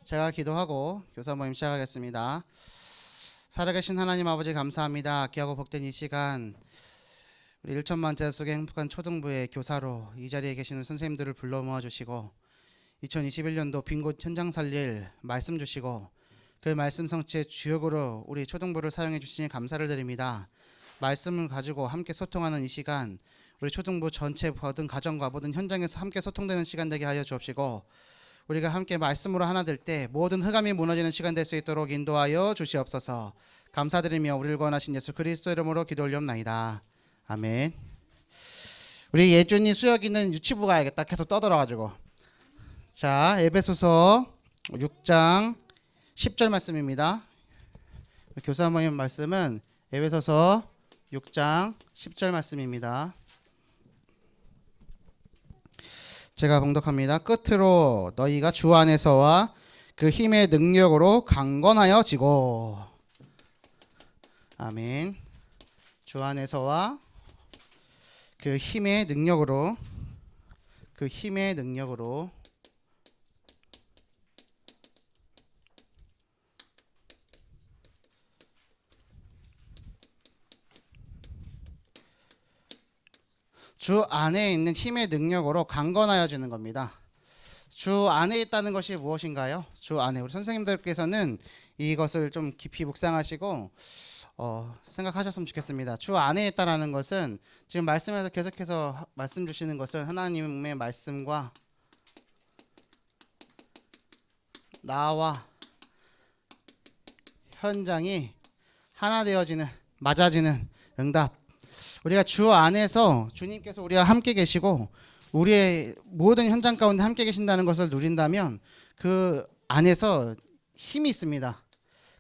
제가 기도하고 교사 모임 시작하겠습니다. 살아계신 하나님 아버지 감사합니다. 귀하고 복된 이 시간 우리 1천만 제 속의 행복한 초등부의 교사로 이 자리에 계시는 선생님들을 불러 모아주시고 2021년도 빈 곳 현장 살릴 말씀 주시고 그 말씀 성취의 주역으로 우리 초등부를 사용해 주시니 감사를 드립니다. 말씀을 가지고 함께 소통하는 이 시간 우리 초등부 전체 모든 가정과 모든 현장에서 함께 소통되는 시간 되게 하여 주옵시고 우리가 함께 말씀으로 하나 될 때 모든 흑암이 무너지는 시간 될 수 있도록 인도하여 주시옵소서. 감사드리며 우리를 구원하신 예수 그리스도 이름으로 기도 올리옵나이다. 아멘. 우리 예준이 수혁 있는 유치부 가야겠다. 계속 떠들어가지고. 자, 에베소서 6장 10절 말씀입니다. 교사 모임 말씀은 에베소서 6장 10절 말씀입니다. 제가 봉독합니다. 끝으로 너희가 주 안에서와 그 힘의 능력으로 강건하여지고. 아멘. 주 안에서와 그 힘의 능력으로 주 안에 있는 힘의 능력으로 강건하여지는 겁니다. 주 안에 있다는 것이 무엇인가요? 주 안에 우리 선생님들께서는 이것을 좀 깊이 묵상하시고 생각하셨으면 좋겠습니다. 주 안에 있다라는 것은 지금 말씀에서 계속해서 말씀 주시는 것은 하나님의 말씀과 나와 현장이 하나 되어지는 맞아지는 응답. 우리가 주 안에서 주님께서 우리와 함께 계시고 우리의 모든 현장 가운데 함께 계신다는 것을 누린다면 그 안에서 힘이 있습니다.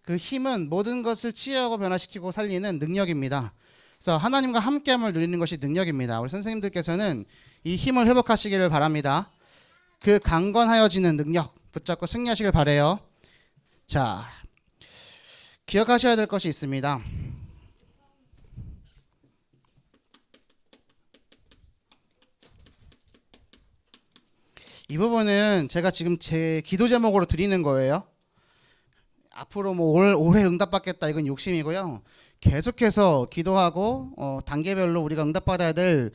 그 힘은 모든 것을 치유하고 변화시키고 살리는 능력입니다. 그래서 하나님과 함께함을 누리는 것이 능력입니다. 우리 선생님들께서는 이 힘을 회복하시기를 바랍니다. 그 강건하여지는 능력 붙잡고 승리하시길 바라요. 자, 기억하셔야 될 것이 있습니다. 이 부분은 제가 지금 제 기도 제목으로 드리는 거예요. 앞으로 뭐 올해 응답받겠다 이건 욕심이고요. 계속해서 기도하고 단계별로 우리가 응답받아야 될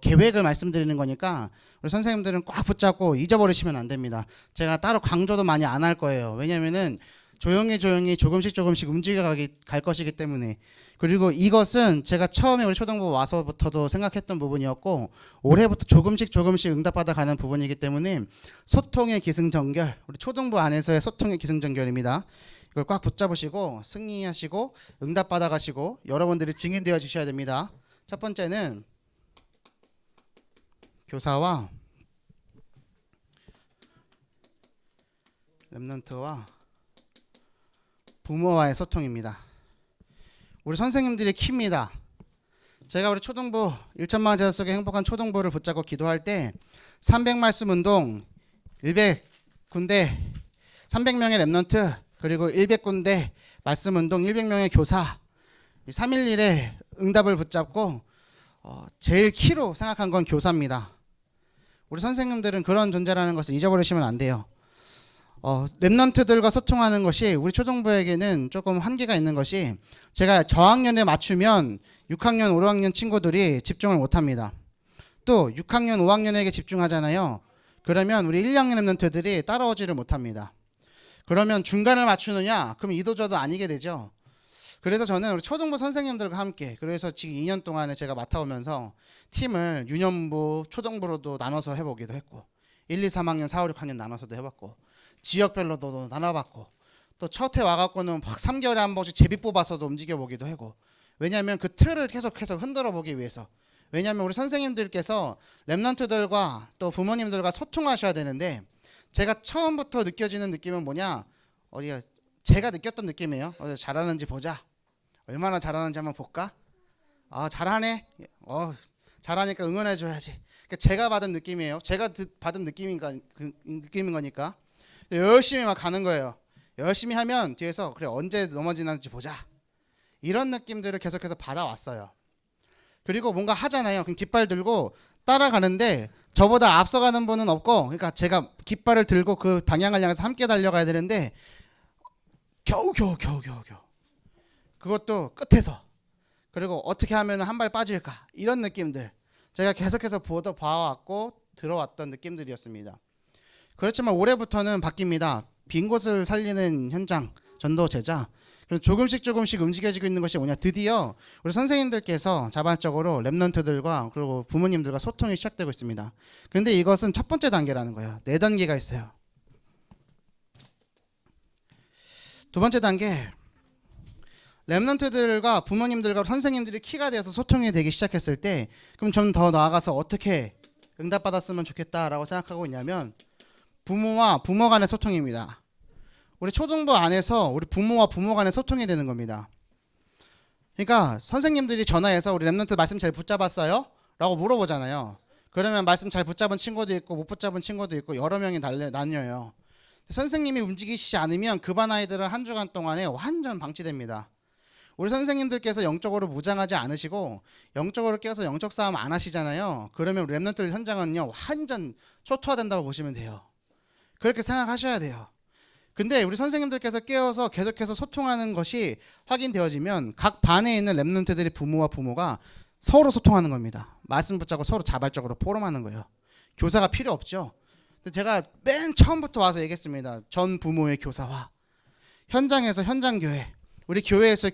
계획을 말씀드리는 거니까 우리 선생님들은 꽉 붙잡고 잊어버리시면 안 됩니다. 제가 따로 강조도 많이 안 할 거예요. 왜냐면은 조용히 조금씩 움직여 갈 것이기 때문에. 그리고 이것은 제가 처음에 우리 초등부 와서부터도 생각했던 부분이었고 올해부터 조금씩 응답받아 가는 부분이기 때문에 소통의 기승전결, 우리 초등부 안에서의 소통의 기승전결입니다. 이걸 꽉 붙잡으시고 승리하시고 응답받아 가시고 여러분들이 증인되어 주셔야 됩니다. 첫 번째는 교사와 렘넌트와 부모와의 소통입니다. 우리 선생님들이 키입니다. 제가 우리 초등부 1천만 제자 속의 행복한 초등부를 붙잡고 기도할 때 300말씀 운동 100군데 300명의 렘넌트 그리고 100군데 말씀 운동 100명의 교사 311의 응답을 붙잡고 제일 키로 생각한 건 교사입니다. 우리 선생님들은 그런 존재라는 것을 잊어버리시면 안 돼요. 랩런트들과 소통하는 것이 우리 초등부에게는 조금 한계가 있는 것이 제가 저학년에 맞추면 6학년, 5학년 친구들이 집중을 못합니다. 또 6학년, 5학년에게 집중하잖아요. 그러면 우리 1학년 랩런트들이 따라오지를 못합니다. 그러면 중간을 맞추느냐? 그럼 이도저도 아니게 되죠. 그래서 저는 우리 초등부 선생님들과 함께 그래서 지금 2년 동안에 제가 맡아오면서 팀을 유년부, 초등부로도 나눠서 해보기도 했고 1, 2, 3학년, 4, 5, 6학년 나눠서도 해봤고 지역별로도 나눠봤고 또 첫 해 와갖고는 막 3개월에 한 번씩 제비 뽑아서도 움직여보기도 하고 왜냐하면 그 틀을 계속해서 흔들어보기 위해서 왜냐하면 우리 선생님들께서 랩런트들과 또 부모님들과 소통하셔야 되는데 제가 처음부터 느껴지는 느낌은 뭐냐 어디가 제가 느꼈던 느낌이에요. 잘하는지 보자. 얼마나 잘하는지 한번 볼까? 잘하네. 잘하니까 응원해줘야지. 그러니까 제가 받은 느낌이에요. 제가 받은 느낌인 거니까 열심히 막 가는 거예요. 열심히 하면 뒤에서 그래 언제 넘어지는지 보자. 이런 느낌들을 계속해서 받아왔어요. 그리고 뭔가 하잖아요. 그럼 깃발 들고 따라가는데 저보다 앞서가는 분은 없고, 그러니까 제가 깃발을 들고 그 방향을 향해서 함께 달려가야 되는데 겨우 그것도 끝에서, 그리고 어떻게 하면 한 발 빠질까, 이런 느낌들 제가 계속해서 봐왔고 들어왔던 느낌들이었습니다. 그렇지만 올해부터는 바뀝니다. 빈 곳을 살리는 현장 전도 제자. 그래서 조금씩 움직여지고 있는 것이 뭐냐, 드디어 우리 선생님들께서 자발적으로 랩런트들과 그리고 부모님들과 소통이 시작되고 있습니다. 그런데 이것은 첫 번째 단계라는 거예요. 4단계가 있어요. 두 번째 단계, 랩런트들과 부모님들과 선생님들이 키가 되어서 소통이 되기 시작했을 때, 그럼 좀 더 나아가서 어떻게 응답받았으면 좋겠다라고 생각하고 있냐면, 부모와 부모 간의 소통입니다. 우리 초등부 안에서 우리 부모와 부모 간의 소통이 되는 겁니다. 그러니까 선생님들이 전화해서 우리 랩런트 말씀 잘 붙잡았어요? 라고 물어보잖아요. 그러면 말씀 잘 붙잡은 친구도 있고 못 붙잡은 친구도 있고 여러 명이 나뉘어요. 선생님이 움직이시지 않으면 그 반 아이들은 한 주간 동안에 완전 방치됩니다. 우리 선생님들께서 영적으로 무장하지 않으시고 영적으로 깨어서 영적 싸움 안 하시잖아요. 그러면 우리 랩런트 현장은요 완전 초토화된다고 보시면 돼요. 그렇게 생각하셔야 돼요. 근데 우리 선생님들께서 깨어서 계속해서 소통하는 것이 확인되어지면 각 반에 있는 랩런트들이 부모와 부모가 서로 소통하는 겁니다. 말씀 붙잡고 서로 자발적으로 포럼하는 거예요. 교사가 필요 없죠. 근데 제가 맨 처음부터 와서 얘기했습니다. 전 부모의 교사와 현장에서 현장교회, 우리 교회에서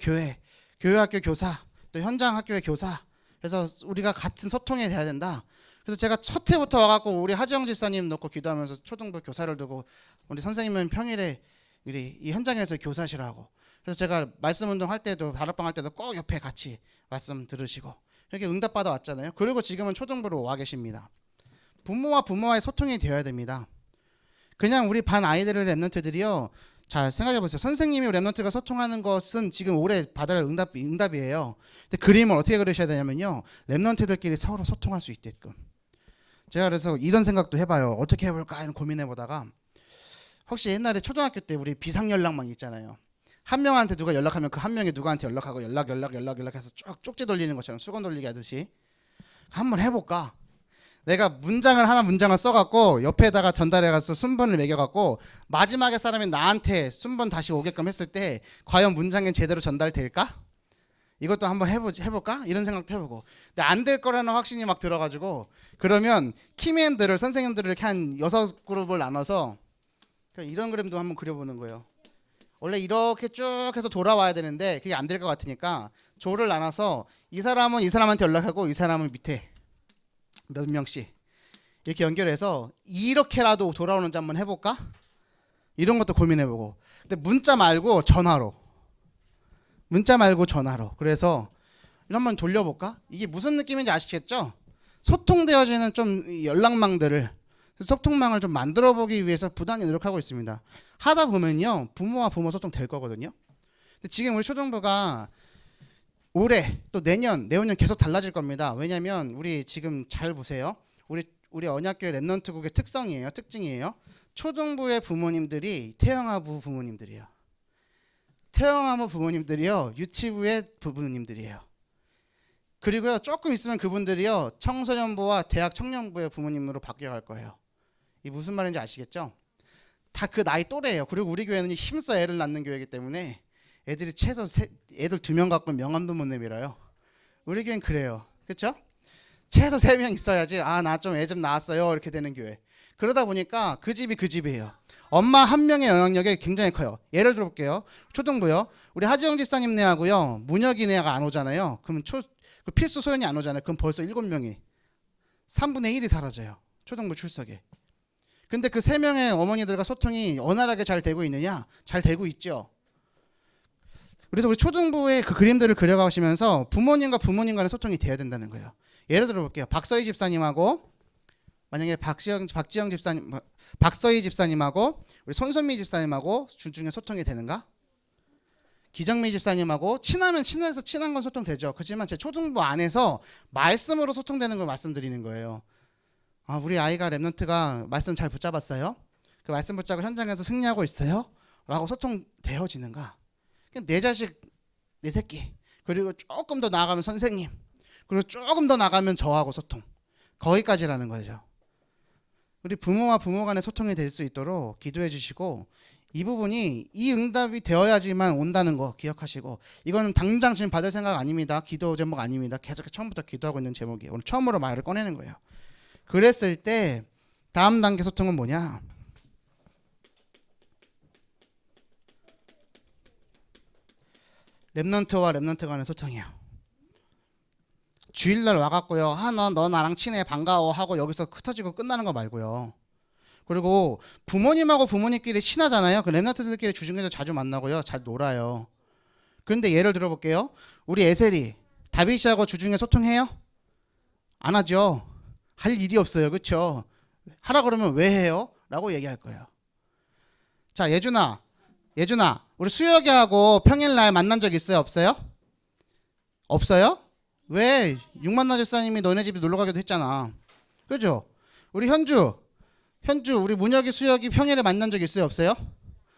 교회학교 교사, 또 현장 학교의 교사, 그래서 우리가 같은 소통이 돼야 된다. 그래서 제가 첫 해부터 와갖고 우리 하지영 집사님 놓고 기도하면서 초등부 교사를 두고, 우리 선생님은 평일에 우리 이 현장에서 교사시라고. 그래서 제가 말씀 운동 할 때도 다락방 할 때도 꼭 옆에 같이 말씀 들으시고 이렇게 응답받아 왔잖아요. 그리고 지금은 초등부로 와 계십니다. 부모와 부모와의 소통이 되어야 됩니다. 그냥 우리 반 아이들을 랩런트들이요, 자 생각해 보세요. 선생님이 랩런트가 소통하는 것은 지금 올해 받을 응답이에요. 근데 그림을 어떻게 그리셔야 되냐면요, 랩런트들끼리 서로 소통할 수 있게끔. 제가 그래서 이런 생각도 해봐요. 어떻게 해볼까 이런 고민해보다가, 혹시 옛날에 초등학교 때 우리 비상연락망 있잖아요. 한 명한테 누가 연락하면 그 한 명이 누구한테 연락하고 연락해서 쭉 쪽지 돌리는 것처럼 수건 돌리기 하듯이 한번 해볼까? 내가 문장을 써갖고 옆에다가 전달해가서 순번을 매겨갖고 마지막에 사람이 나한테 순번 다시 오게끔 했을 때 과연 문장이 제대로 전달될까? 이것도 한번 해볼까? 이런 생각도 해보고. 근데 안 될 거라는 확신이 막 들어가지고, 그러면 키맨들을, 선생님들을 이렇게 한 6그룹을 나눠서 이런 그림도 한번 그려보는 거예요. 원래 이렇게 쭉 해서 돌아와야 되는데 그게 안 될 것 같으니까 조를 나눠서 이 사람은 이 사람한테 연락하고 이 사람은 밑에 몇 명씩 이렇게 연결해서 이렇게라도 돌아오는지 한번 해볼까? 이런 것도 고민해보고. 근데 문자 말고 전화로. 그래서 한번 돌려볼까? 이게 무슨 느낌인지 아시겠죠? 소통되어지는 좀 연락망들을, 소통망을 좀 만들어보기 위해서 부단히 노력하고 있습니다. 하다 보면요 부모와 부모 소통 될 거거든요. 근데 지금 우리 초등부가 올해 또 내년 계속 달라질 겁니다. 왜냐하면 우리 지금 잘 보세요. 우리 언약교회 랩런트국의 특징이에요. 초등부의 부모님들이 태영아부 부모님들이에요. 태영아부 부모님들이요 유치부의 부모님들이에요. 그리고요 조금 있으면 그분들이요 청소년부와 대학 청년부의 부모님으로 바뀌어갈 거예요. 이 무슨 말인지 아시겠죠? 다 그 나이 또래예요. 그리고 우리 교회는 힘써 애를 낳는 교회이기 때문에 애들이 최소 애들 2명 갖고 명함도 못 내밀어요. 우리 교회는 그래요. 그렇죠? 최소 3명 있어야지 나 좀 애 좀 낳았어요 이렇게 되는 교회. 그러다 보니까 그 집이 그 집이에요. 엄마 한 명의 영향력이 굉장히 커요. 예를 들어볼게요. 초등부요. 우리 하지영 집사님 네하고요 문혁이 네가 안 오잖아요. 그러면 그 필수 소연이 안 오잖아요. 그럼 벌써 7명이 3분의 1이 사라져요. 초등부 출석에. 근데 그 3명의 어머니들과 소통이 원활하게 잘 되고 있느냐? 잘 되고 있죠. 그래서 우리 초등부의 그 그림들을 그려가시면서 부모님과 부모님 간의 소통이 돼야 된다는 거예요. 예를 들어 볼게요. 박서희 집사님하고 만약에 박서희 집사님하고 우리 손선미 집사님하고 중에 소통이 되는가? 기정미 집사님하고 친해서 친한 건 소통되죠. 그렇지만 제 초등부 안에서 말씀으로 소통되는 걸 말씀드리는 거예요. 우리 아이가 랩런트가 말씀 잘 붙잡았어요? 그 말씀 붙잡고 현장에서 승리하고 있어요? 라고 소통되어지는가? 내 자식, 내 새끼, 그리고 조금 더 나아가면 선생님, 그리고 조금 더 나가면 저하고 소통. 거기까지라는 거죠. 우리 부모와 부모 간의 소통이 될 수 있도록 기도해 주시고, 이 부분이 이 응답이 되어야지만 온다는 거 기억하시고, 이거는 당장 지금 받을 생각 아닙니다. 기도 제목 아닙니다. 계속 처음부터 기도하고 있는 제목이에요. 오늘 처음으로 말을 꺼내는 거예요. 그랬을 때 다음 단계 소통은 뭐냐? 랩넌트와 랩넌트 간의 소통이에요. 주일날 와갖고요, 너 나랑 친해 반가워 하고 여기서 흩어지고 끝나는 거 말고요. 그리고 부모님하고 부모님끼리 친하잖아요. 그 랩넌트들끼리 주중에도 자주 만나고요, 잘 놀아요. 그런데 예를 들어볼게요. 우리 에셀이 다윗이하고 주중에 소통해요? 안 하죠. 할 일이 없어요. 그렇죠? 하라 그러면 왜 해요? 라고 얘기할 거예요. 자, 예준아 우리 수혁이하고 평일날 만난 적 있어요? 없어요? 없어요? 왜? 육만나 집사님이 너네 집에 놀러 가기도 했잖아. 그죠? 우리 현주 우리 문혁이 수혁이 평일에 만난 적 있어요? 없어요?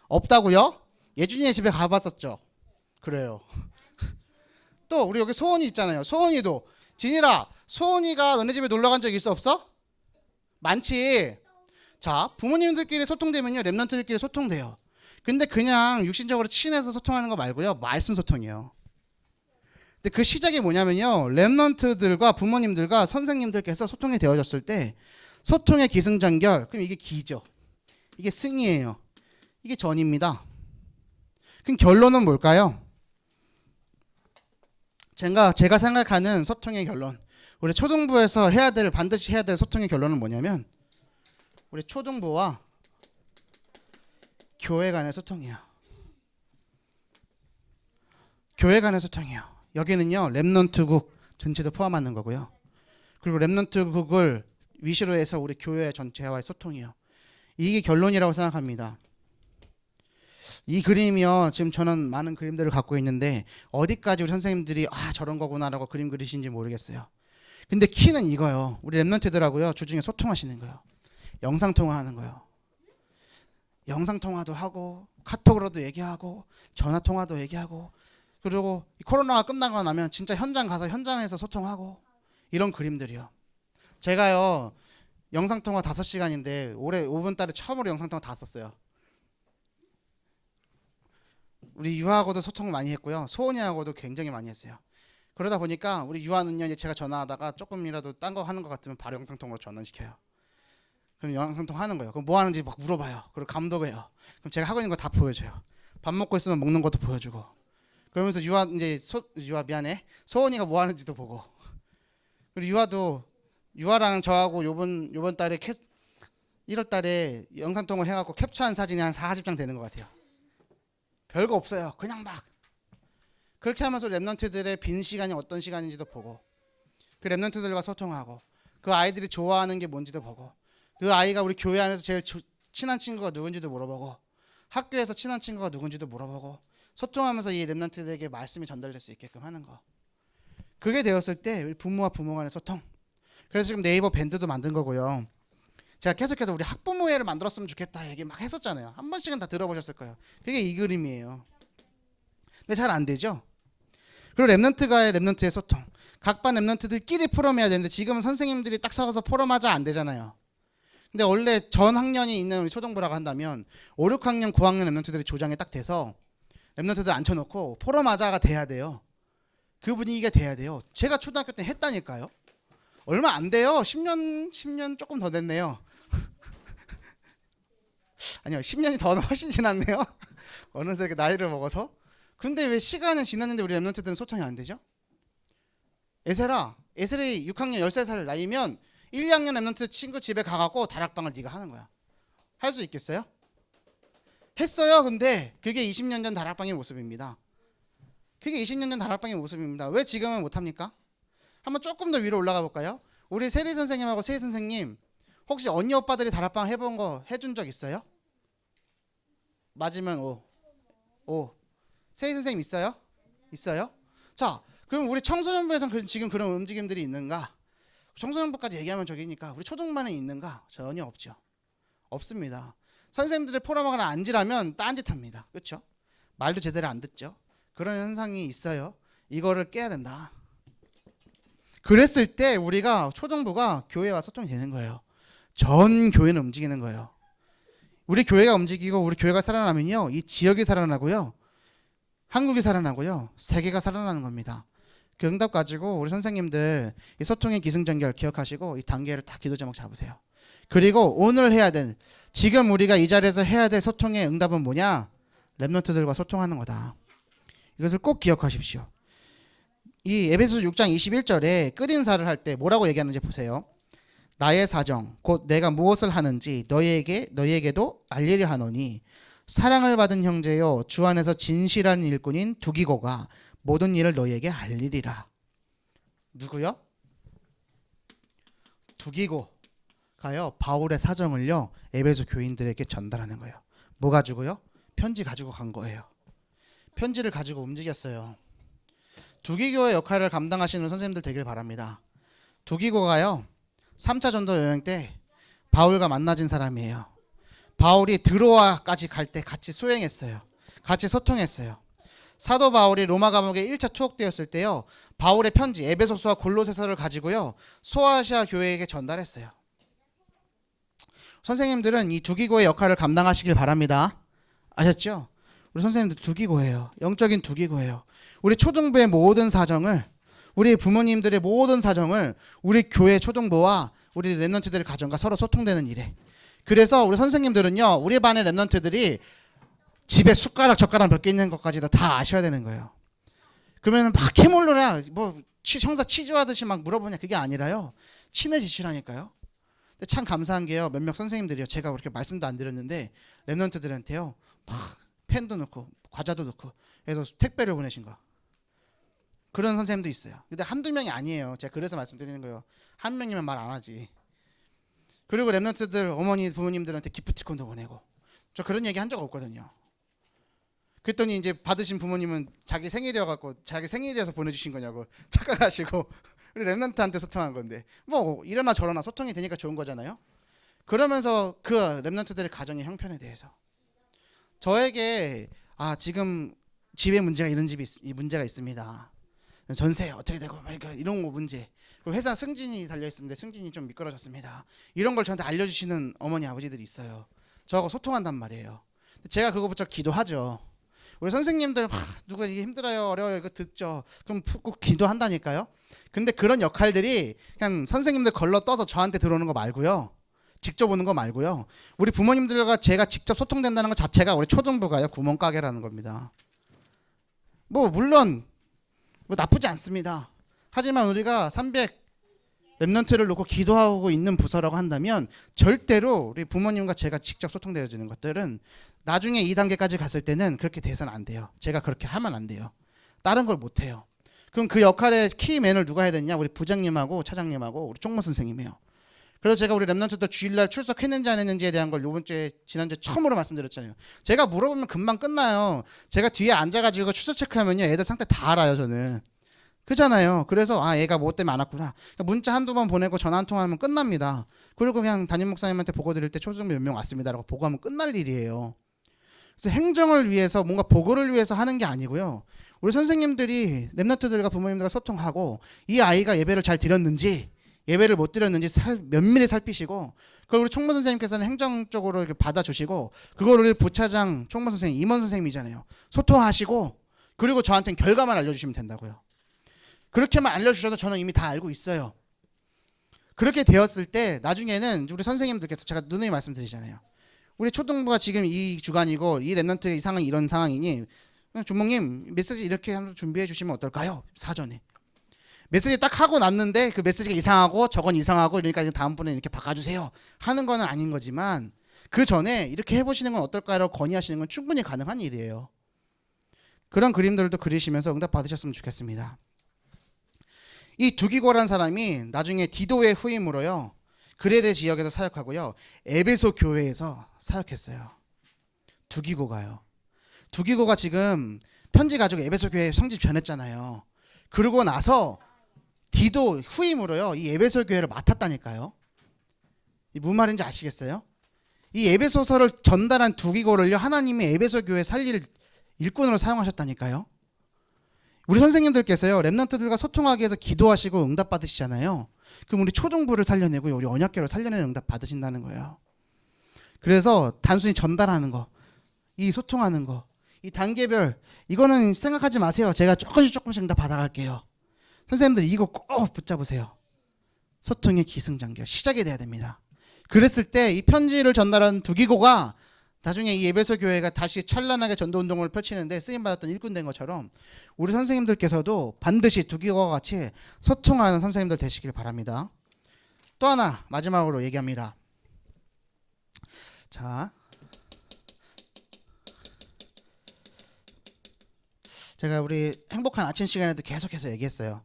없다고요? 예준이네 집에 가봤었죠. 그래요. 또 우리 여기 소원이 있잖아요. 소원이도 진이라 소원이가 너네 집에 놀러 간 적 있어? 없어? 많지. 자, 부모님들끼리 소통되면요, 랩런트들끼리 소통돼요. 근데 그냥 육신적으로 친해서 소통하는 거 말고요, 말씀 소통이에요. 근데 그 시작이 뭐냐면요, 랩런트들과 부모님들과 선생님들께서 소통이 되어졌을 때 소통의 기승전결, 그럼 이게 기죠. 이게 승이에요. 이게 전입니다. 그럼 결론은 뭘까요? 제가 생각하는 소통의 결론, 우리 초등부에서 반드시 해야 될 소통의 결론은 뭐냐면, 우리 초등부와 교회 간의 소통이에요. 교회 간의 소통이에요. 여기는요, 랩넌트국 전체도 포함하는 거고요. 그리고 랩넌트국을 위시로 해서 우리 교회 전체와의 소통이에요. 이게 결론이라고 생각합니다. 이 그림이요, 지금 저는 많은 그림들을 갖고 있는데 어디까지 우리 선생님들이 저런 거구나라고 그림 그리시는지 모르겠어요. 근데 키는 이거요. 우리 랩넌트들하고요, 주중에 소통하시는 거예요. 영상통화하는 거예요. 영상통화도 하고 카톡으로도 얘기하고 전화통화도 얘기하고, 그리고 코로나가 끝나고 나면 진짜 현장 가서 현장에서 소통하고, 이런 그림들이요. 제가요, 영상통화 5시간인데 올해 5번 달에 처음으로 영상통화 다 썼어요. 우리 유아하고도 소통을 많이 했고요, 소은이하고도 굉장히 많이 했어요. 그러다 보니까 우리 유아는요, 이제 제가 전화하다가 조금이라도 딴 거 하는 것 같으면 바로 영상통화로 전환시켜요. 그럼 영상통화 하는 거예요. 그럼 뭐 하는지 막 물어봐요. 그리고 감독해요. 그럼 제가 하고 있는 거 다 보여줘요. 밥 먹고 있으면 먹는 것도 보여주고, 그러면서 소은이가 뭐 하는지도 보고, 그리고 유아랑 저하고 요번 달에 1월 달에 영상통화 해갖고 캡처한 사진이 한 40장 되는 것 같아요. 별거 없어요. 그냥 막 그렇게 하면서 랩넌트들의 빈 시간이 어떤 시간인지도 보고, 그 랩넌트들과 소통하고, 그 아이들이 좋아하는 게 뭔지도 보고, 그 아이가 우리 교회 안에서 제일 친한 친구가 누군지도 물어보고, 학교에서 친한 친구가 누군지도 물어보고, 소통하면서 이 랩넌트들에게 말씀이 전달될 수 있게끔 하는 거. 그게 되었을 때 우리 부모와 부모 간의 소통. 그래서 지금 네이버 밴드도 만든 거고요. 제가 계속해서 우리 학부모회를 만들었으면 좋겠다 얘기 막 했었잖아요. 한 번씩은 다 들어보셨을 거예요. 그게 이 그림이에요. 근데 잘 안 되죠. 그리고 랩넌트과의 랩넌트의 소통, 각 반 랩넌트들끼리 포럼해야 되는데 지금은 선생님들이 딱 서서 포럼하자 안 되잖아요. 근데 원래 전 학년이 있는 우리 초등부라고 한다면 5, 6학년, 9학년 랩넌트들이 조장에 딱 돼서 랩넌트들 앉혀놓고 포럼하자가 돼야 돼요. 그 분위기가 돼야 돼요. 제가 초등학교 때 했다니까요. 얼마 안 돼요. 10년 조금 더 됐네요. 아니요, 10년이 더 훨씬 지났네요. 어느새 나이를 먹어서. 근데 왜 시간은 지났는데 우리 랩넌트들은 소통이 안 되죠? 에셀이 6학년 13살 나이면 1, 2학년 랩넌트 친구 집에 가갖고 다락방을 네가 하는 거야. 할 수 있겠어요? 했어요. 근데 그게 20년 전 다락방의 모습입니다. 그게 20년 전 다락방의 모습입니다. 왜 지금은 못합니까? 한번 조금 더 위로 올라가 볼까요? 우리 세리 선생님하고 세희 선생님, 혹시 언니 오빠들이 다락방 해준 적 있어요? 맞으면 O. 세희 선생님 있어요? 있어요? 자, 그럼 우리 청소년부에서는 지금 그런 움직임들이 있는가? 청소년부까지 얘기하면 저기니까 우리 초등반에 있는가? 전혀 없죠. 없습니다. 선생님들의 포럼하거나 앉으라면 딴짓합니다. 그렇죠? 말도 제대로 안 듣죠. 그런 현상이 있어요. 이거를 깨야 된다. 그랬을 때 우리가 초등부가 교회와 소통이 되는 거예요. 전 교회는 움직이는 거예요. 우리 교회가 움직이고 우리 교회가 살아나면요, 이 지역이 살아나고요, 한국이 살아나고요, 세계가 살아나는 겁니다. 그 응답 가지고 우리 선생님들 이 소통의 기승전결 기억하시고 이 단계를 다 기도 제목 잡으세요. 그리고 오늘 해야 될, 지금 우리가 이 자리에서 해야 될 소통의 응답은 뭐냐? 랩런트들과 소통하는 거다. 이것을 꼭 기억하십시오. 이 에베소서 6장 21절에 끝인사를 할 때 뭐라고 얘기하는지 보세요. 나의 사정 곧 내가 무엇을 하는지 너희에게도 알리려 하노니 사랑을 받은 형제여 주 안에서 진실한 일꾼인 두기고가 모든 일을 너희에게 알리리라. 누구요? 두기고가요 바울의 사정을요 에베소 교인들에게 전달하는 거예요. 뭐 가지고요? 편지 가지고 간 거예요. 편지를 가지고 움직였어요. 두기고의 역할을 감당하시는 선생님들 되길 바랍니다. 두기고가요 3차 전도 여행 때 바울과 만나진 사람이에요. 바울이 드로아까지 갈 때 같이 수행했어요. 같이 소통했어요. 사도 바울이 로마 감옥에 1차 투옥되었을 때요, 바울의 편지 에베소서와 골로새서를 가지고요 소아시아 교회에게 전달했어요. 선생님들은 이 두기고의 역할을 감당하시길 바랍니다. 아셨죠? 우리 선생님들 두기고예요. 영적인 두기고예요. 우리 초등부의 모든 사정을, 우리 부모님들의 모든 사정을 우리 교회 초등부와 우리 랩런트들의 가정과 서로 소통되는 일에. 그래서 우리 선생님들은요, 우리 반의 랩런트들이 집에 숟가락 젓가락 몇 개 있는 것까지도 다 아셔야 되는 거예요. 그러면 막 캐몰로라 뭐 형사 취조하듯이 막 물어보냐, 그게 아니라요, 친해지시라니까요. 근데 참 감사한 게요, 몇몇 선생님들이요, 제가 그렇게 말씀도 안 드렸는데 랩런트들한테요 막 펜도 넣고 과자도 넣고 그래서 택배를 보내신 거, 그런 선생님도 있어요. 근데 한두 명이 아니에요. 제가 그래서 말씀드리는 거예요. 한 명이면 말 안 하지. 그리고 랩런트들 어머니 부모님들한테 기프티콘도 보내고, 저 그런 얘기 한 적 없거든요. 그랬더니 이제 받으신 부모님은 자기 생일이어갖고 자기 생일이어서 보내주신 거냐고 착각하시고 우리 랩런트한테 소통한 건데 뭐 이러나 저러나 소통이 되니까 좋은 거잖아요. 그러면서 그 랩런트들의 가정의 형편에 대해서 저에게 지금 집에 문제가 이런 집이 문제가 있습니다. 전세 어떻게 되고 이런 거 문제. 그리고 회사 승진이 달려 있었는데 승진이 좀 미끄러졌습니다. 이런 걸 저한테 알려주시는 어머니 아버지들이 있어요. 저하고 소통한단 말이에요. 제가 그거부터 기도하죠. 우리 선생님들 누가 이게 힘들어요 어려워요 이거 듣죠. 그럼 꼭 기도한다니까요. 근데 그런 역할들이 그냥 선생님들 걸러 떠서 저한테 들어오는 거 말고요, 직접 오는 거 말고요, 우리 부모님들과 제가 직접 소통된다는 것 자체가 우리 초등부가요 구멍가게라는 겁니다. 뭐 물론 뭐 나쁘지 않습니다. 하지만 우리가 300 랩런트를 놓고 기도하고 있는 부서라고 한다면 절대로 우리 부모님과 제가 직접 소통되어지는 것들은 나중에 2단계까지 갔을 때는 그렇게 돼서는 안 돼요. 제가 그렇게 하면 안 돼요. 다른 걸 못 해요. 그럼 그 역할의 키맨을 누가 해야 되냐? 우리 부장님하고 차장님하고 우리 총무 선생님이에요. 그래서 제가 우리 랩런트들 주일날 출석했는지 안 했는지에 대한 걸 지난주에 처음으로 말씀드렸잖아요. 제가 물어보면 금방 끝나요. 제가 뒤에 앉아가지고 출석 체크하면요 애들 상태 다 알아요 저는. 그잖아요. 그래서 얘가 뭐 때문에 안 왔구나. 문자 한두 번 보내고 전화 한 통하면 끝납니다. 그리고 그냥 담임 목사님한테 보고 드릴 때 초등부 몇 명 왔습니다라고 보고하면 끝날 일이에요. 그래서 행정을 위해서 뭔가 보고를 위해서 하는 게 아니고요, 우리 선생님들이 랩런트들과 부모님들과 소통하고 이 아이가 예배를 잘 드렸는지 예배를 못 드렸는지 면밀히 살피시고, 그걸 우리 총무 선생님께서는 행정적으로 이렇게 받아주시고, 그걸 우리 부차장 총무 선생님 임원 선생님이잖아요, 소통하시고, 그리고 저한테는 결과만 알려주시면 된다고요. 그렇게만 알려주셔도 저는 이미 다 알고 있어요. 그렇게 되었을 때 나중에는 우리 선생님들께서, 제가 누누이 말씀드리잖아요, 우리 초등부가 지금 이 주간이고 이 랩런트 상황이 이런 상황이니 주목님 메시지 이렇게 한번 준비해 주시면 어떨까요? 사전에 메시지 딱 하고 났는데 그 메시지가 이상하고 저건 이상하고 이러니까 다음번에 이렇게 바꿔주세요 하는 거는 아닌 거지만, 그 전에 이렇게 해보시는 건 어떨까요? 건의하시는 건 충분히 가능한 일이에요. 그런 그림들도 그리시면서 응답 받으셨으면 좋겠습니다. 이 두기고라는 사람이 나중에 디도의 후임으로요 그레데 지역에서 사역하고요 에베소 교회에서 사역했어요. 두기고가요. 두기고가 지금 편지 가지고 에베소 교회 성집 전했잖아요. 그러고 나서 디도 후임으로요 이 에베소 교회를 맡았다니까요. 이 무슨 말인지 아시겠어요? 이 에베소서를 전달한 두기고를요 하나님이 에베소 교회 살릴 일꾼으로 사용하셨다니까요. 우리 선생님들께서요 랩런트들과 소통하기 위해서 기도하시고 응답 받으시잖아요. 그럼 우리 초등부를 살려내고 우리 언약교를 살려내는 응답 받으신다는 거예요. 그래서 단순히 전달하는 거, 이 소통하는 거, 이 단계별 이거는 생각하지 마세요. 제가 조금씩 응답 받아갈게요. 선생님들 이거 꼭 붙잡으세요. 소통의 기승전결 시작이 돼야 됩니다. 그랬을 때 이 편지를 전달한 두기고가 나중에 이 에베소 교회가 다시 찬란하게 전도 운동을 펼치는데 쓰임 받았던 일꾼 된 것처럼 우리 선생님들께서도 반드시 두기고와 같이 소통하는 선생님들 되시길 바랍니다. 또 하나 마지막으로 얘기합니다. 자, 제가 우리 행복한 아침 시간에도 계속해서 얘기했어요.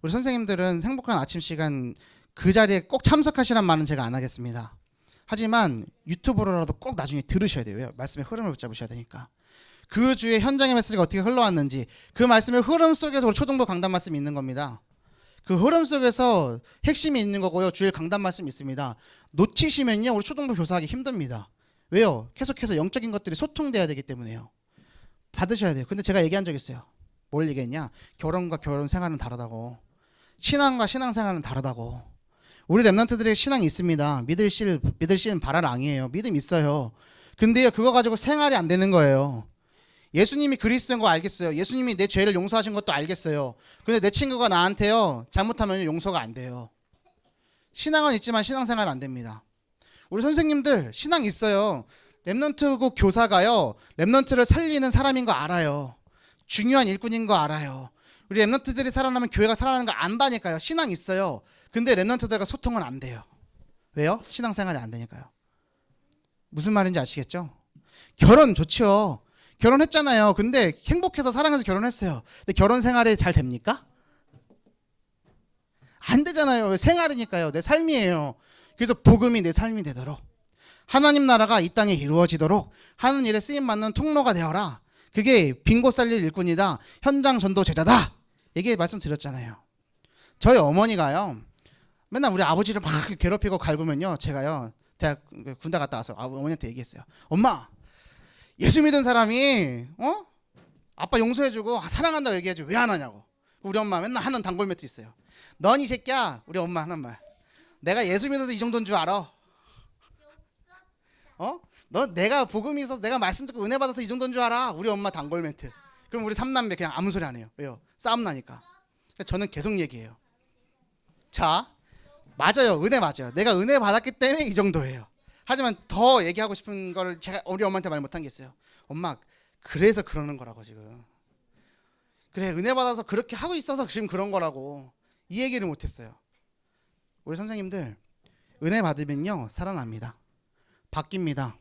우리 선생님들은 행복한 아침 시간 그 자리에 꼭 참석하시란 말은 제가 안 하겠습니다. 하지만 유튜브로라도 꼭 나중에 들으셔야 돼요. 말씀의 흐름을 붙잡으셔야 되니까. 그 주에 현장의 메시지가 어떻게 흘러왔는지 그 말씀의 흐름 속에서 우리 초등부 강단 말씀이 있는 겁니다. 그 흐름 속에서 핵심이 있는 거고요. 주일 강단 말씀이 있습니다. 놓치시면요 우리 초등부 교사하기 힘듭니다. 왜요? 계속해서 영적인 것들이 소통돼야 되기 때문에요. 받으셔야 돼요. 근데 제가 얘기한 적 있어요. 뭘 얘기했냐? 결혼과 결혼 생활은 다르다고. 신앙과 신앙 생활은 다르다고. 우리 랩런트들의 신앙이 있습니다. 믿으시는 바랄왕이에요. 믿음 있어요. 근데요 그거 가지고 생활이 안 되는 거예요. 예수님이 그리스도인 거 알겠어요. 예수님이 내 죄를 용서하신 것도 알겠어요. 근데 내 친구가 나한테요 잘못하면 용서가 안 돼요. 신앙은 있지만 신앙생활은 안 됩니다. 우리 선생님들 신앙 있어요. 랩런트국 교사가요 랩런트를 살리는 사람인 거 알아요. 중요한 일꾼인 거 알아요. 우리 랩런트들이 살아나면 교회가 살아나는 거 안다니까요. 신앙 있어요. 근데 랩런트들과 소통은 안 돼요. 왜요? 신앙생활이 안 되니까요. 무슨 말인지 아시겠죠? 결혼 좋죠. 결혼했잖아요. 근데 행복해서 사랑해서 결혼했어요. 근데 결혼 생활이 잘 됩니까? 안 되잖아요. 생활이니까요. 내 삶이에요. 그래서 복음이 내 삶이 되도록 하나님 나라가 이 땅에 이루어지도록 하는 일에 쓰임받는 통로가 되어라. 그게 빈곳 살릴 일꾼이다. 현장 전도 제자다. 이게 말씀드렸잖아요. 저희 어머니가요 맨날 우리 아버지를 막 괴롭히고 갈구면요 제가요 대학 군대 갔다 와서 어머니한테 얘기했어요. 엄마 예수 믿은 사람이 아빠 용서해주고 사랑한다고 얘기해줘 왜 안 하냐고. 우리 엄마 맨날 하는 단골 멘트 있어요. 넌 이 새끼야. 우리 엄마 하는 말. 내가 예수 믿어서 이 정도인 줄 알아. 너 내가 복음이 있어서 내가 말씀 듣고 은혜 받아서 이 정도인 줄 알아. 우리 엄마 단골 멘트. 그럼 우리 삼남매 그냥 아무 소리 안 해요. 왜요? 싸움 나니까. 저는 계속 얘기해요. 자, 맞아요. 은혜 맞아요. 내가 은혜 받았기 때문에 이 정도예요. 하지만 더 얘기하고 싶은 걸 제가 우리 엄마한테 말 못한 게 있어요. 엄마 그래서 그러는 거라고 지금. 그래 은혜 받아서 그렇게 하고 있어서 지금 그런 거라고. 이 얘기를 못했어요. 우리 선생님들 은혜 받으면요 살아납니다. 바뀝니다.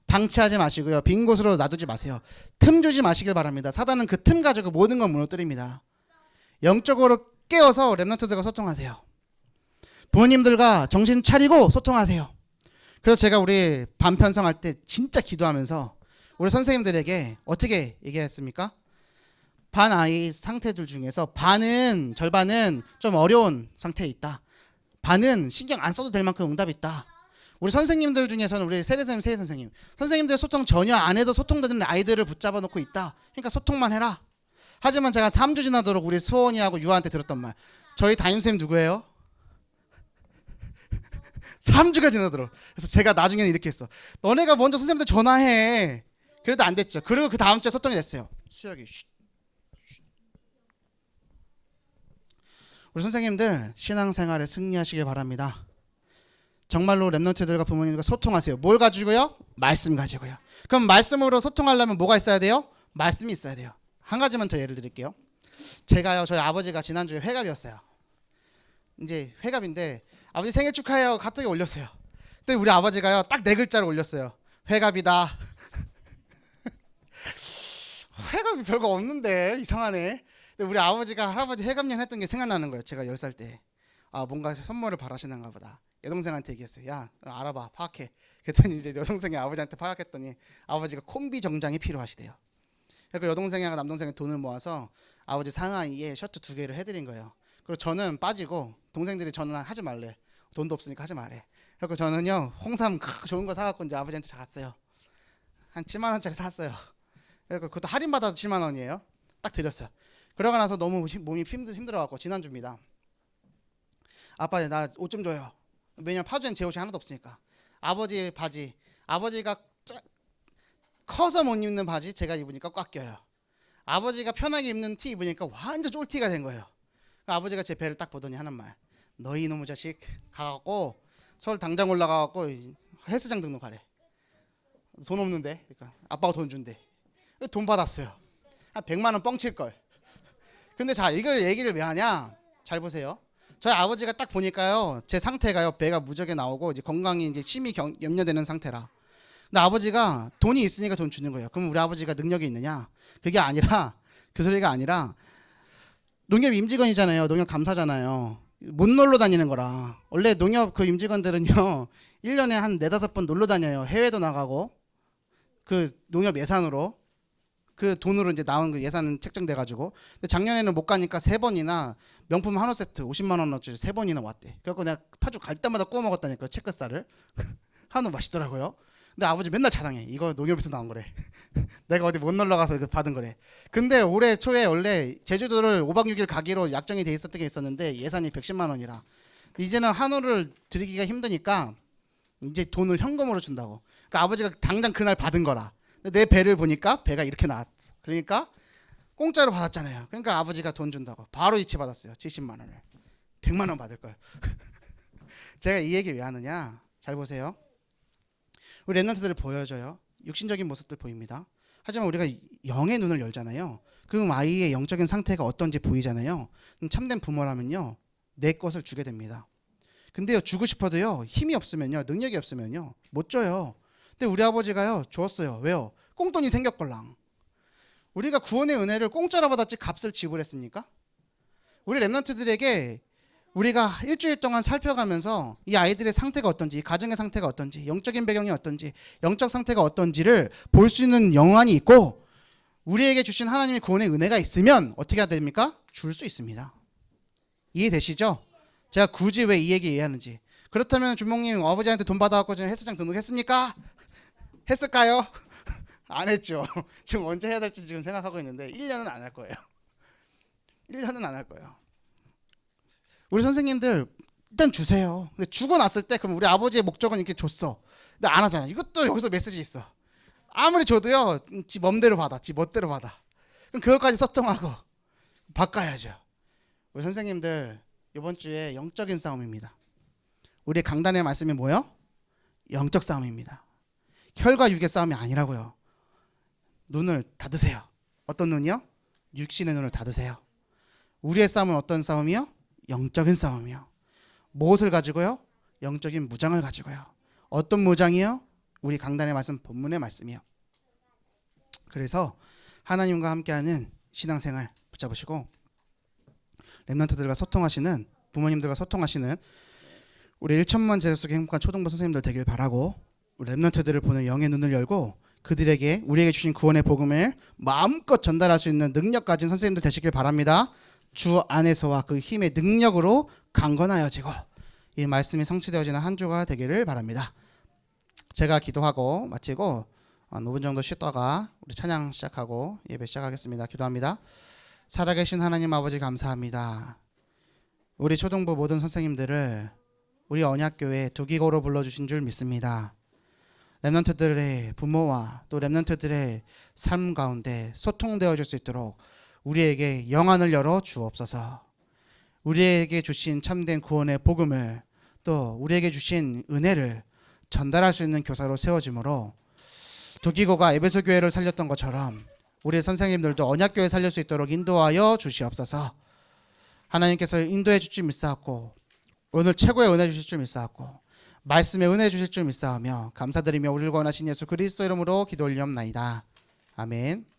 방치하지 마시고요. 빈 곳으로 놔두지 마세요. 틈 주지 마시길 바랍니다. 사단은 그 틈 가지고 모든 걸 무너뜨립니다. 영적으로 깨어서 랩런트들과 소통하세요. 부모님들과 정신 차리고 소통하세요. 그래서 제가 우리 반 편성할 때 진짜 기도하면서 우리 선생님들에게 어떻게 얘기했습니까? 반 아이 상태들 중에서 절반은 좀 어려운 상태에 있다. 반은 신경 안 써도 될 만큼 응답이 있다. 우리 선생님들 중에서는 우리 세례선생님, 세례선생님 선생님들 소통 전혀 안 해도 소통되는 아이들을 붙잡아 놓고 있다. 그러니까 소통만 해라. 하지만 제가 3주 지나도록 우리 소원이하고 유아한테 들었던 말. 저희 담임선생님 누구예요? 3주가 지나도록. 그래서 제가 나중에는 이렇게 했어. 너네가 먼저 선생님한테 전화해. 그래도 안 됐죠. 그리고 그 다음 주에 소통이 됐어요. 수혁이 우리 선생님들 신앙생활에 승리하시길 바랍니다. 정말로 랩런트들과 부모님과 소통하세요. 뭘 가지고요? 말씀 가지고요. 그럼 말씀으로 소통하려면 뭐가 있어야 돼요? 말씀이 있어야 돼요. 한 가지만 더 예를 드릴게요. 제가요 저희 아버지가 지난주에 회갑이었어요. 이제 회갑인데 아버지 생일 축하해요 카톡에 올렸어요. 근데 우리 아버지가요 딱 4글자를 올렸어요. 회갑이다. 회갑이 별거 없는데 이상하네. 근데 우리 아버지가 할아버지 회갑년 했던 게 생각나는 거예요. 제가 10살 때. 아 뭔가 선물을 바라시는가 보다. 여동생한테 얘기했어요. 야 알아봐 파악해. 그랬더니 이제 여동생이 아버지한테 파악했더니 아버지가 콤비 정장이 필요하시대요. 그러니까 여동생이랑 남동생이 돈을 모아서 아버지 상하이에 셔츠 2개를 해드린 거예요. 그리고 저는 빠지고 동생들이 저는 하지 말래. 돈도 없으니까 하지 말래. 그래서 저는요 홍삼 좋은 거 사갖고 이제 아버지한테 갔어요. 한 7만 원짜리 샀어요. 그러니까 그것도 할인 받아서 7만 원이에요. 딱 드렸어요. 그러고 나서 너무 몸이 힘들어갖고 지난주입니다. 아빠 나 옷 좀 줘요. 왜냐면 파주엔 제 옷이 하나도 없으니까. 아버지 바지, 아버지가 커서 못 입는 바지 제가 입으니까 꽉 껴요. 아버지가 편하게 입는 티 입으니까 완전 쫄티가 된 거예요. 아버지가 제 배를 딱 보더니 하는 말, 너희 이놈의 자식 가갖고 서울 당장 올라가갖고 헬스장 등록하래. 돈 없는데, 그러니까 아빠가 돈 준대. 돈 받았어요. 한 100만 원 뻥칠 걸. 근데 자, 이걸 얘기를 왜 하냐? 잘 보세요. 저희 아버지가 딱 보니까요, 제 상태가요, 배가 무지하게 나오고 이제 건강이 이제 심히 염려되는 상태라. 근데 아버지가 돈이 있으니까 돈 주는 거예요. 그럼 우리 아버지가 능력이 있느냐? 그게 아니라, 그 소리가 아니라 농협 임직원이잖아요. 농협 감사잖아요. 못 놀러 다니는 거라. 원래 농협 그 임직원들은요, 1년에 한 4-5번 놀러 다녀요. 해외도 나가고 그 농협 예산으로 그 돈으로 이제 나온 그 예산 책정돼 가지고. 근데 작년에는 못 가니까 3번이나 명품 한우 세트 50만 원어치 3번이나 왔대. 그래서 내가 파주 갈 때마다 구워 먹었다니까 체크살을. 한우 맛있더라고요. 근데 아버지 맨날 자랑해. 이거 농협에서 나온 거래. 내가 어디 못 놀러 가서 이거 받은 거래. 근데 올해 초에 원래 제주도를 5박 6일 가기로 약정이 돼 있었던 게 있었는데 예산이 110만 원이라. 이제는 한우를 드리기가 힘드니까 이제 돈을 현금으로 준다고. 그러니까 아버지가 당장 그날 받은 거라. 내 배를 보니까 배가 이렇게 나왔어. 그러니까 공짜로 받았잖아요. 그러니까 아버지가 돈 준다고 바로 이체 받았어요. 70만 원을. 100만 원 받을 걸. 제가 이 얘기 왜 하느냐? 잘 보세요. 우리 랩런트들을 보여줘요. 육신적인 모습들 보입니다. 하지만 우리가 영의 눈을 열잖아요. 그 아이의 영적인 상태가 어떤지 보이잖아요. 참된 부모라면요, 내 것을 주게 됩니다. 근데요, 주고 싶어도요, 힘이 없으면요, 능력이 없으면요, 못 줘요. 근데 우리 아버지가요, 줬어요. 왜요? 꽁돈이 생겼걸랑. 우리가 구원의 은혜를 공짜로 받았지 값을 지불했습니까? 우리 랩런트들에게 우리가 일주일 동안 살펴가면서 이 아이들의 상태가 어떤지, 이 가정의 상태가 어떤지, 영적인 배경이 어떤지, 영적 상태가 어떤지를 볼 수 있는 영안이 있고, 우리에게 주신 하나님의 구원의 은혜가 있으면 어떻게 해야 됩니까? 줄 수 있습니다. 이해되시죠? 제가 굳이 왜 이 얘기 이해하는지. 그렇다면 주목님 아버지한테 돈 받아갖고 지금 헬스장 등록했습니까? 했을까요? 안 했죠. 지금 언제 해야 될지 지금 생각하고 있는데 1년은 안 할 거예요. 1년은 안 할 거예요. 우리 선생님들 일단 주세요. 근데 주고 났을 때 그럼 우리 아버지의 목적은 이렇게 줬어. 근데 안 하잖아. 이것도 여기서 메시지 있어. 아무리 줘도요, 지 맘대로 받아. 지 멋대로 받아. 그럼 그것까지 소통하고 바꿔야죠. 우리 선생님들 이번 주에 영적인 싸움입니다. 우리 강단의 말씀이 뭐요? 영적 싸움입니다. 혈과 육의 싸움이 아니라고요. 눈을 닫으세요. 어떤 눈이요? 육신의 눈을 닫으세요. 우리의 싸움은 어떤 싸움이요? 영적인 싸움이요. 무엇을 가지고요? 영적인 무장을 가지고요. 어떤 무장이요? 우리 강단의 말씀, 본문의 말씀이요. 그래서 하나님과 함께하는 신앙생활 붙잡으시고, 랩런트들과 소통하시는, 부모님들과 소통하시는 우리 1천만 제자 속의 행복한 초등부 선생님들 되길 바라고, 우리 랩런트들을 보는 영의 눈을 열고 그들에게 우리에게 주신 구원의 복음을 마음껏 전달할 수 있는 능력 가진 선생님들 되시길 바랍니다. 주 안에서와 그 힘의 능력으로 강건하여지고 이 말씀이 성취되어지는 한 주가 되기를 바랍니다. 제가 기도하고 마치고 5분 정도 쉬다가 우리 찬양 시작하고 예배 시작하겠습니다. 기도합니다. 살아계신 하나님 아버지 감사합니다. 우리 초등부 모든 선생님들을 우리 언약교회 두기고로 불러주신 줄 믿습니다. 랩런트들의 부모와 또 랩런트들의 삶 가운데 소통되어질 수 있도록 우리에게 영안을 열어 주옵소서. 우리에게 주신 참된 구원의 복음을 또 우리에게 주신 은혜를 전달할 수 있는 교사로 세워지므로 두기고가 에베소 교회를 살렸던 것처럼 우리 선생님들도 언약교회 살릴 수 있도록 인도하여 주시옵소서. 하나님께서 인도해 주실 줄 믿사옵고 오늘 최고의 은혜 주실 줄 믿사옵고 말씀에 은혜 주실 줄 믿사오며 감사드리며 우리를 구원하신 예수 그리스도 이름으로 기도 올리옵나이다. 아멘.